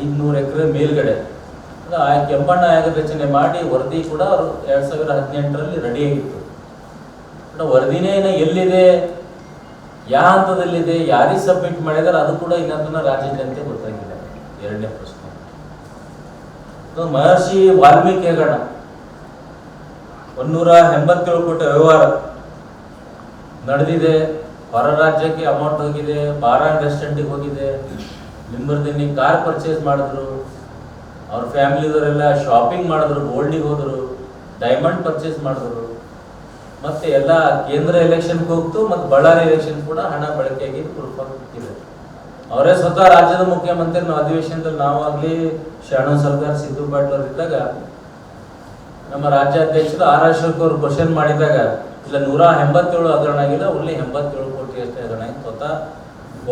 500 ಎಕರೆ ಮೇಲ್ಗಡೆ ಕೆಂಪಣ್ಣ ಆಯೋಗ ರಚನೆ ಮಾಡಿ ವರದಿ ಕೂಡ ಅವರು 2018ರಲ್ಲಿ ರೆಡಿಯಾಗಿತ್ತು. ವರದಿನೇ ಎಲ್ಲಿದೆ, ಯಾವ ಹಂತದಲ್ಲಿದೆ, ಯಾರಿಗೆ ಸಬ್ಮಿಟ್ ಮಾಡಿದಾರೆ ಅದು ಕೂಡ ಇನ್ನೊಂದನ್ನ ರಾಜ್ಯ ಜನತೆ ಗೊತ್ತಾಗಿದೆ. ಎರಡನೇ ಪ್ರಶ್ನೆ, ಮಹರ್ಷಿ ವಾಲ್ಮೀಕಿ ಹೆಗಣ 187 ಕೋಟಿ ವ್ಯವಹಾರ ನಡೆದಿದೆ. ಹೊರ ರಾಜ್ಯಕ್ಕೆ ಅಮೌಂಟ್ ಹೋಗಿದೆ, ಬಾರ್ ಅಂಡ್ ರೆಸ್ಟೋರೆಂಟ್ಗೆ ಹೋಗಿದೆ, ಲಿಂಬರ್ದಿನಿ ಕಾರ್ ಪರ್ಚೇಸ್ ಮಾಡಿದ್ರು, ಅವ್ರ ಫ್ಯಾಮಿಲಿದವರೆಲ್ಲ ಶಾಪಿಂಗ್ ಮಾಡಿದ್ರು, ಗೋಲ್ಡಿಗೆ ಹೋದ್ರು, ಡೈಮಂಡ್ ಪರ್ಚೇಸ್ ಮಾಡಿದ್ರು, ಮತ್ತೆ ಎಲ್ಲ ಕೇಂದ್ರ ಎಲೆಕ್ಷನ್ಗೆ ಹೋಗ್ತು, ಮತ್ತು ಬಳ್ಳಾರಿ ಎಲೆಕ್ಷನ್ ಕೂಡ ಹಣ ಬಳಕೆಯಾಗಿ ಪ್ರೂಫ್ ಇದೆ. ಅವರೇ ಸ್ವತಃ ರಾಜ್ಯದ ಮುಖ್ಯಮಂತ್ರಿ ಅಧಿವೇಶನದಲ್ಲಿ ನಾವಾಗಲಿ ಶರಣು ಸರ್ದಾರ್ ಸಿದ್ದು ಪಾಟೀಲ್ ಅವರು ಇದ್ದಾಗ ನಮ್ಮ ರಾಜ್ಯಾಧ್ಯಕ್ಷರು ಆರ್ ಅಶೋಕ್ ಅವರು ಕ್ವಶನ್ ಮಾಡಿದಾಗ ಇಲ್ಲ 187 ಹಗರಣ ಆಗಿಲ್ಲ, ಒಳ್ಳೆ 87 ಕೋಟಿ ಅಷ್ಟೇ ಹಗರಣ ಸ್ವತಃ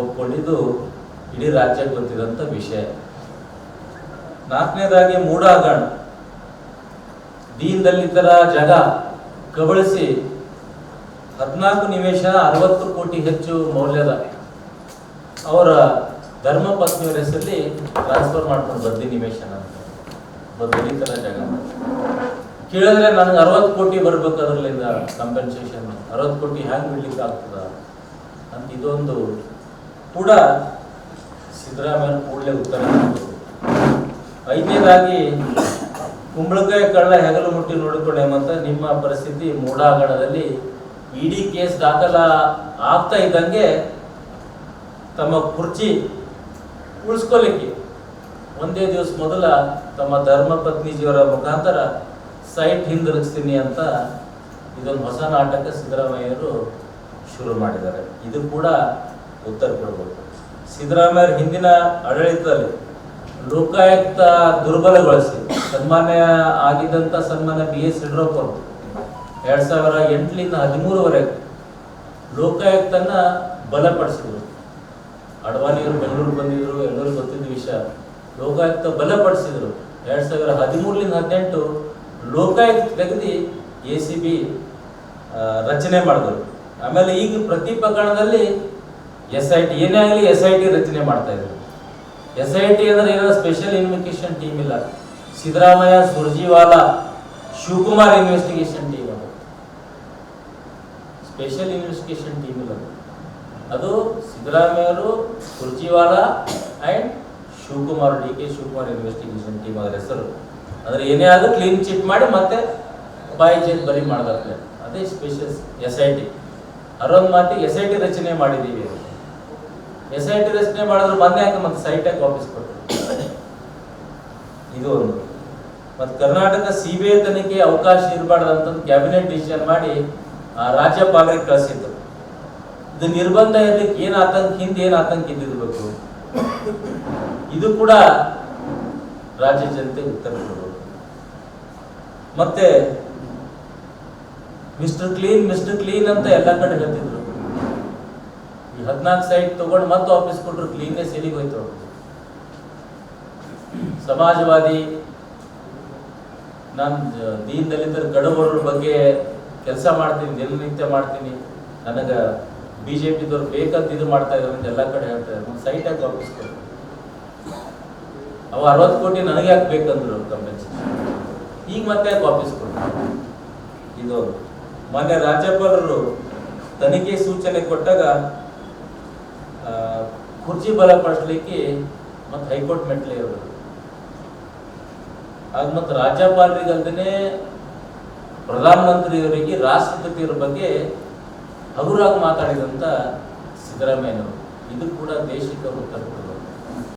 ಒಪ್ಕೊಂಡಿದ್ದು ಇಡೀ ರಾಜ್ಯಕ್ಕೆ ಗೊತ್ತಿದಂಥ ವಿಷಯ. ನಾಲ್ಕನೇದಾಗಿ ಮೂಢ ಹಗರಣ, ದೀನ್ ದಲಿತರ ಜಾಗ ಕಬಳಿಸಿ 14 ನಿವೇಶನ 60 ಕೋಟಿ ಹೆಚ್ಚು ಮೌಲ್ಯದ ಅವರ ಧರ್ಮ ಪತ್ನಿಯವರ ಹೆಸರಲ್ಲಿ ಟ್ರಾನ್ಸ್ಫರ್ ಮಾಡ್ಕೊಂಡು ಬದ್ದಿ ನಿವೇಶನ ಅಂತ ದಲಿತರ ಜಾಗ ಕೇಳಿದ್ರೆ ನನಗೆ 60 ಕೋಟಿ ಬರ್ಬೇಕು, ಅದರಲ್ಲಿಂದ ಕಂಪೆನ್ಸೇಷನ್ 60 ಕೋಟಿ ಹ್ಯಾಂಗ್ ಬಿಡ್ಲಿಕ್ಕೆ ಆಗ್ತದ ಅಂತ ಇದೊಂದು ಕೂಡ ಸಿದ್ದರಾಮಯ್ಯ ಕೂಡಲೇ ಉತ್ತರ. ಐದನೇದಾಗಿ ಕುಂಬಳಕಾಯಿ ಕಳ್ಳ ಹೆಗಲು ಮುಟ್ಟಿ ನೋಡಿಕೊಂಡೆ ಅಂತ ನಿಮ್ಮ ಪರಿಸ್ಥಿತಿ ಮೂಢ ಹಗರಣದಲ್ಲಿ ಇಡಿ ಕೇಸ್ ದಾಖಲ ಆಗ್ತಾ ಇದ್ದಂಗೆ ತಮ್ಮ ಕುರ್ಚಿ ಉಳಿಸ್ಕೊಲಿಕ್ಕೆ ಒಂದೇ ದಿವಸ ಮೊದಲ ತಮ್ಮ ಧರ್ಮ ಪತ್ನಿಜಿಯವರ ಮುಖಾಂತರ ಸೈಟ್ ಹಿಂದಿರುಗಿಸ್ತೀನಿ ಅಂತ ಇದೊಂದು ಹೊಸ ನಾಟಕ ಸಿದ್ದರಾಮಯ್ಯರು ಶುರು ಮಾಡಿದ್ದಾರೆ. ಇದು ಕೂಡ ಉತ್ತರ ಕೊಡಬೇಕು. ಸಿದ್ದರಾಮಯ್ಯರ ಹಿಂದಿನ ಆಡಳಿತದಲ್ಲಿ ಲೋಕಾಯುಕ್ತ ದುರ್ಬಲಗೊಳಿಸಿ ಸನ್ಮಾನ್ಯ ಆಗಿದ್ದಂಥ ಸನ್ಮಾನ್ಯ BS ಯಡಿಯೂರಪ್ಪ ಅವರು 2008ರಿಂದ 2013ವರೆಗೆ ಲೋಕಾಯುಕ್ತನ ಬಲಪಡಿಸಿದರು. ಅಡ್ವಾಣಿಯವರು ಬೆಂಗಳೂರು ಬಂದಿದ್ರು, ಎಲ್ಲರಿಗೂ ಗೊತ್ತಿದ್ದ ವಿಷಯ. ಲೋಕಾಯುಕ್ತ ಬಲಪಡಿಸಿದ್ರು. 2013ರಿಂದ 2018 ಲೋಕಾಯುಕ್ತ ತೆಗೆದು ACB ರಚನೆ ಮಾಡಿದ್ರು. ಆಮೇಲೆ ಈಗ ಪ್ರತಿ ಪ್ರಕರಣದಲ್ಲಿ SIT ಏನೇ ಆಗಲಿ SIT ರಚನೆ ಮಾಡ್ತಾ ಇದ್ರು. SIT ಅಂದ್ರೆ ಏನೋ ಸ್ಪೆಷಲ್ ಇನ್ವೆಸ್ಟಿಗೇಷನ್ ಟೀಮ್ ಇಲ್ಲ. ಸಿದ್ದರಾಮಯ್ಯ, ಸುರ್ಜಿವಾಲಾ, ಶಿವಕುಮಾರ್ ಇನ್ವೆಸ್ಟಿಗೇಷನ್ ಟೀಮ್ ಅದು, ಸ್ಪೆಷಲ್ ಇನ್ವೆಸ್ಟಿಗೇಷನ್ ಟೀಮ್ ಇಲ್ಲ. ಅದು ಸಿದ್ದರಾಮಯ್ಯರು, Surjewala and Shivakumar, DK Shivakumar investigation team ಅದರ ಹೆಸರು. ಅಂದ್ರೆ ಏನೇ ಆದ್ರೂ ಕ್ಲೀನ್ ಚಿಟ್ ಮಾಡಿ ಮತ್ತೆ ಬಾಯಿ ಚೇಂಜ್ ಬರಿ ಮಾಡಿದಾರೆ. ಅದೇ ಸ್ಪೆಷಲ್ SIT. ಅರೊಂದು ಮಾತಿಗೆ SIT ರಚನೆ ಮಾಡಿದ್ದೀವಿ. SIT ರಚನೆ ಮಾಡಿದ್ರು ಮೊನ್ನೆ ಯಾಕೆ ಮತ್ತೆ ಸೈಟಾಗಿ ವಾಪಸ್ ಕೊಟ್ಟರು. ಇದು ಒಂದು. ಮತ್ತು ಕರ್ನಾಟಕ CBI ತನಿಖೆ ಅವಕಾಶ ಇರಬಾರ್ದಂತ ಕ್ಯಾಬಿನೆಟ್ ಡಿಸಿಷನ್ ಮಾಡಿ ರಾಜ್ಯಪಾಲರಿಗೆ ಕಳಿಸಿತ್ತು. ಇದು ನಿರ್ಬಂಧ ಇರಲಿಕ್ಕೆ ಏನು ಆತಂಕ, ಹಿಂದೆ ಏನು ಆತಂಕ ಇದ್ದಿರಬೇಕು, ಇದು ಕೂಡ ರಾಜ್ಯ ಜನತೆ ಉತ್ತರ ಕೊಡಬೇಕು. ಮತ್ತೆ ಮಿಸ್ಟರ್ ಕ್ಲೀನ್ ಅಂತ ಎಲ್ಲ ಕಡೆ ಹೇಳ್ತಿದ್ರು. ಈ 14 ಸೈಟ್ ತಗೊಂಡು ಮತ್ತೆ ವಾಪಸ್ ಕೊಟ್ಟರು, ಕ್ಲೀನ್ನೆಸ್ ಎಲ್ಲಿಗೆ ಹೋಯ್ತು. ಸಮಾಜವಾದಿ, ನಾನು ದೀನ್ ದಲಿತರ ಗಡಬಡರ ಬಗ್ಗೆ ಕೆಲಸ ಮಾಡ್ತೀನಿ, ದಿನನಿತ್ಯ ಮಾಡ್ತೀನಿ, ನನಗೆ BJPದವ್ರು ಬೇಕಂತ ಇದು ಮಾಡ್ತಾ ಇದ್ದಾರೆ ಅಂತ ಎಲ್ಲ ಕಡೆ ಹೇಳ್ತಾ ಇದ್ದಾರೆ. ಒಂದು ಸೈಟ್ ಆಗಿ ವಾಪಸ್ ಕೊಟ್ಟರು. ಅವು 60 ಕೋಟಿ ನನಗೆ ಯಾಕೆ ಬೇಕಂದ್ರು ಕಂಪೆನ್ಸೇಷನ್, ಈಗ ಮತ್ತೆ ಯಾಕೆ ವಾಪಸ್ ಕೊಟ್ಟರು. ಇದು ಮೊನ್ನೆ ರಾಜ್ಯಪಾಲರು ತನಿಖೆ ಸೂಚನೆ ಕೊಟ್ಟಾಗ ಕುರ್ಚಿ ಬಲಪಡಿಸಲಿಕ್ಕೆ ಮತ್ತು ಹೈಕೋರ್ಟ್ ಮೆಟ್ಲೆ ಇರೋದು. ಆಗ ಮತ್ತು ರಾಜ್ಯಪಾಲರಿಗಲ್ದೇ ಪ್ರಧಾನಮಂತ್ರಿಯವರಿಗೆ, ರಾಷ್ಟ್ರಪತಿಯವರ ಬಗ್ಗೆ ಹಗುರಾಗಿ ಮಾತಾಡಿದಂಥ ಸಿದ್ದರಾಮಯ್ಯನವರು. ಇದು ಕೂಡ ದೇಶಕ್ಕೆ ಉತ್ತರ ಕೊಡಬೇಕು.